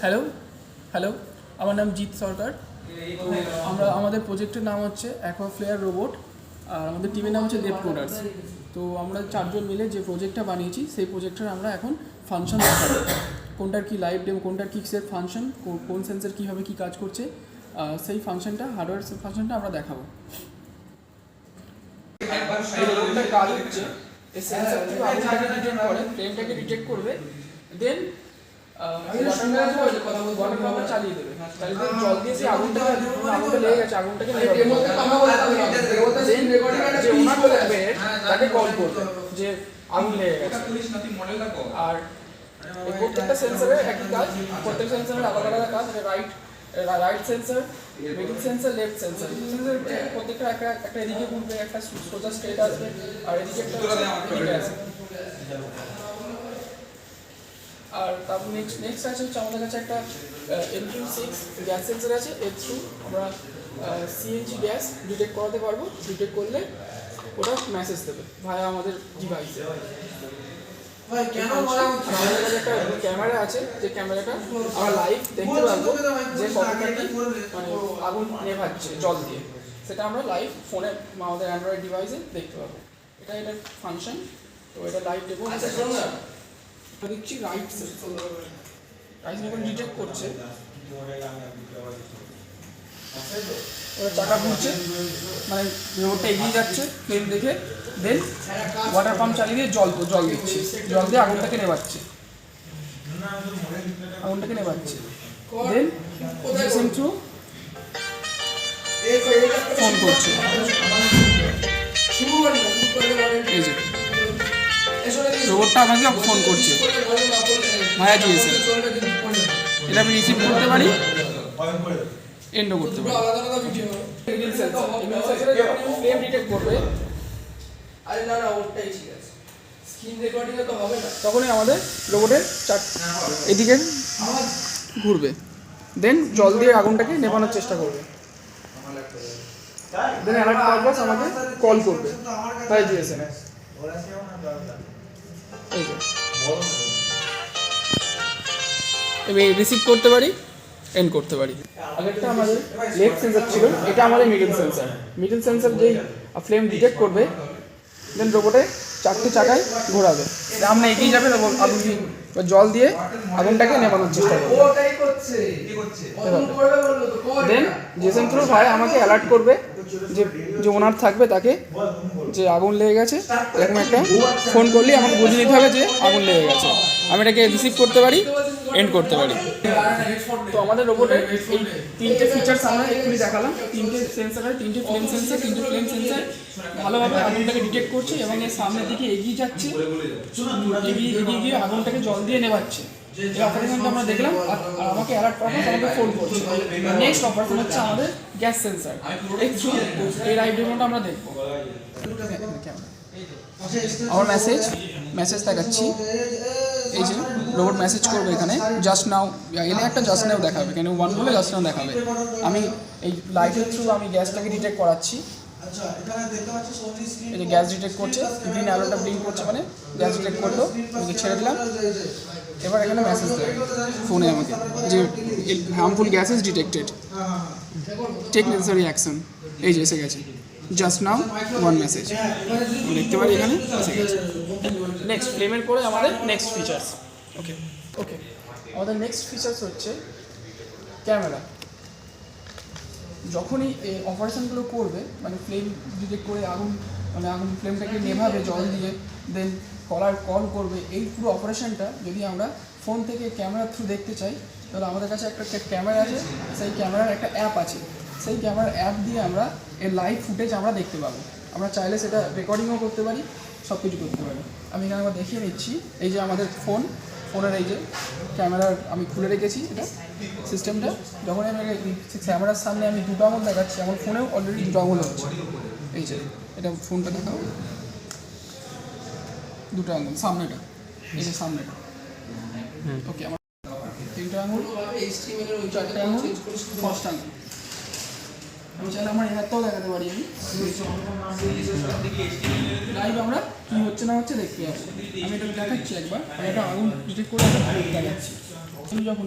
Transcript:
Hello hello আমার নাম জিৎ সরকার। তো আমাদের প্রজেক্টের নাম হচ্ছে অ্যাকোয়াফ্লেয়ার রোবট, আর আমাদের টিমের নাম হচ্ছে দেব প্রোডাক্টস। তো আমরা চারজন মিলে যে প্রজেক্টটা বানিয়েছি সেই প্রজেক্টটার আমরা এখন ফাংশন দেখাবো, কোনটার কী লাইভ ডেমো, কোনটার কী সেট ফাংশন, কোন সেন্সর কীভাবে কী কাজ করছে, সেই ফাংশনটা হার্ডওয়্যার ফাংশনটা আমরা দেখাবো। এই রোবটটার কাজ হচ্ছে এই সেন্সরটি আগুনটাকে ডিটেক্ট করে, ফ্লেমটাকে ডিটেক্ট করবে, দেন ওয়াটার পাম্পটা চালিয়ে দেবে, জল দিয়ে সেই আগুনটা লেগে গেছে, আগুনটাকে যে ওনার থাকবে তাকে কল করবে যে আগুন লেগে গেছে। আর প্রত্যেকটা সেন্সরের একই কাজ, প্রত্যেক সেন্সরের আলাদা আলাদা কাজ। Right sensor, middle sensor, left sensor. প্রত্যেকটা একটা এদিকে ঘুরবে, একটা সোজা স্ট্রেট আসবে, আর এদিকে একটা আসবে। আর তারপর নেক্সট আছে হচ্ছে আমাদের কাছে একটা M6 গ্যাস সেন্সর আছে। এর থ্রু আমরা সিএনজি গ্যাস ডিটেক্ট করাতে পারবো। ডিটেক্ট করলে ওটা মেসেজ দেবে ভায়া আমাদের ডিভাইসে। আমাদের কাছে একটা ক্যামেরা আছে, যে ক্যামেরাটা আমরা লাইভ দেখতে পারবো যে কতটা মানে আগুন নেভাচ্ছে জল দিয়ে, সেটা আমরা লাইভ ফোনে আমাদের অ্যান্ড্রয়েড ডিভাইসে দেখতে পাবো। এটার ফাংশন। তো এটা লাইভ ডেমো দেখছি। রাইট যখন ডিটেক্ট করছে ওরা চাকা ঘুরছে, মানে রোডটা এগিয়ে যাচ্ছে ফ্লেম দেখে, দেন ওয়াটার পাম্প চালিয়ে দিয়ে জল দিচ্ছে, জল দিয়ে আগুনটাকে নেভাচ্ছে, দেন জিএসএম থ্রু ফোন করছে। এই যে রোবটটা আমাকে ফোন করছে ভায়া জিএসএম, এটা আমি রিসিভ করতে পারি, এন্ডও করতে পারি। ফ্লেম ডিটেক্ট করবে, তখনই আমাদের রোবটের এদিকে ঘুরবে, দেন জল দিয়ে আগুনটাকে নেভানোর চেষ্টা করবে, দেন অ্যালার্ট পারপাস আমাকে কল করবে তাই জিএসএম। এবার রিসিভ করতে পারি, এন্ড করতে পারি। আগেরটা আমাদের লেফট সেন্সর ছিল, এটা আমাদের মিডল সেন্সর যেই ফ্লেম ডিটেক্ট করবে, দেন রোবটে চারটে চাকায় ঘোরাবে, আমরা এগিয়ে যাবে, আগুন জল দিয়ে আগুনটাকে নেভানোর চেষ্টা করবে। দেন জিএসএম থ্রু ভাই আমাকে অ্যালার্ট করবে যে ওনার থাকবে তাকে যে আগুন লেগে গেছে, এরকম একটা ফোন করলে আমাকে বুঝিয়ে দিতে হবে যে আগুন লেগে গেছে। আমি এটাকে রিসিভ করতে পারি, এন্ড করতে পারি। তো আমাদের রোবটের এই তিনটে ফিচার্স আমরা এক্ষুনি দেখালাম। তিনটে ফ্লেম সেন্সার ভালোভাবে আগুনটাকে ডিটেক্ট করছে এবং এর সামনের দিকে এগিয়ে যাচ্ছে, এগিয়ে গিয়ে আগুনটাকে জল দিয়ে নেভাচ্ছে। এই অপারেশনটা আমরা দেখলাম, আর আমাকে অ্যালার্ট পাঠানো, আমাকে ফোন করছে। নেক্সট অপারেশন হচ্ছে আমাদের গ্যাস সেন্সার। এই লাইভ ডেমোটা আমরা দেখবো। আমার মেসেজ দেখাচ্ছি, এই যে রোবট মেসেজ করবে এখানে, জাস্ট নাও এনে একটা জাস্ট নাও দেখাবে, কেন ওয়ান বলে জাস্ট নাও দেখাবে। আমি এই লাইটের থ্রু আমি গ্যাসটাকে ডিটেক্ট করাচ্ছি, এই যে গ্যাস ডিটেক্ট করছে, গ্রিন অ্যালোটা ব্লিঙ্ক করছে, মানে গ্যাস ডিটেক্ট করলো, ওকে ছেড়ে দিলাম। এবার এখানে মেসেজ দেবে ফোনে আমাকে যে harmful gas is detected, take necessary action. এই যে এসে গেছে, জাস্ট নাও ওয়ান মেসেজ দেখতে পারি এখানে এসে গেছে। নেক্সট ফ্লেমের পরে আমাদের নেক্সট ফিচার্স। ওকে আমাদের নেক্সট ফিচার্স হচ্ছে ক্যামেরা। যখনই এই অপারেশনগুলো করবে, মানে ফ্লেম ডিটেক্ট করে আগুন ফ্লেমটাকে নেভাবে জল দিয়ে, দেন কল করবে, এই পুরো অপারেশনটা যদি আমরা ফোন থেকে ক্যামেরার থ্রু দেখতে চাই, তাহলে আমাদের কাছে একটা ক্যামেরা আছে, সেই ক্যামেরার একটা অ্যাপ আছে। সেই ক্যামেরার অ্যাপ দিয়ে আমরা এর লাইভ ফুটেজ আমরা দেখতে পাবো। আমরা চাইলে সেটা রেকর্ডিংও করতে পারি, সব কিছু করতে পারি। আমি এখানে আবার দেখিয়ে নিচ্ছি, এই যে আমাদের ফোনের এই যে ক্যামেরার আমি খুলে রেখেছি এটা সিস্টেমটা। যখন আমি ক্যামেরার সামনে আমি দুটো আঙুল দেখাচ্ছি, আমার ফোনেও অলরেডি দুটো আঙুল হচ্ছে। এই যে এটা ফোনটা দেখাও, দুটো আঙুল সামনেটা, এই যে সামনেটা। ওকে, আমার তিনটা আঙুল, চারটে আঙুল, ফার্স্ট আঙুল। আমি চাইলে আমার এই হাতটাও দেখাতে পারি। আমি লাইভ আমরা কী হচ্ছে না হচ্ছে দেখতে পাবো। আমি এটা দেখাচ্ছি একবার, এটা আগুন ডিটেক্ট করে দেখাচ্ছি। যখন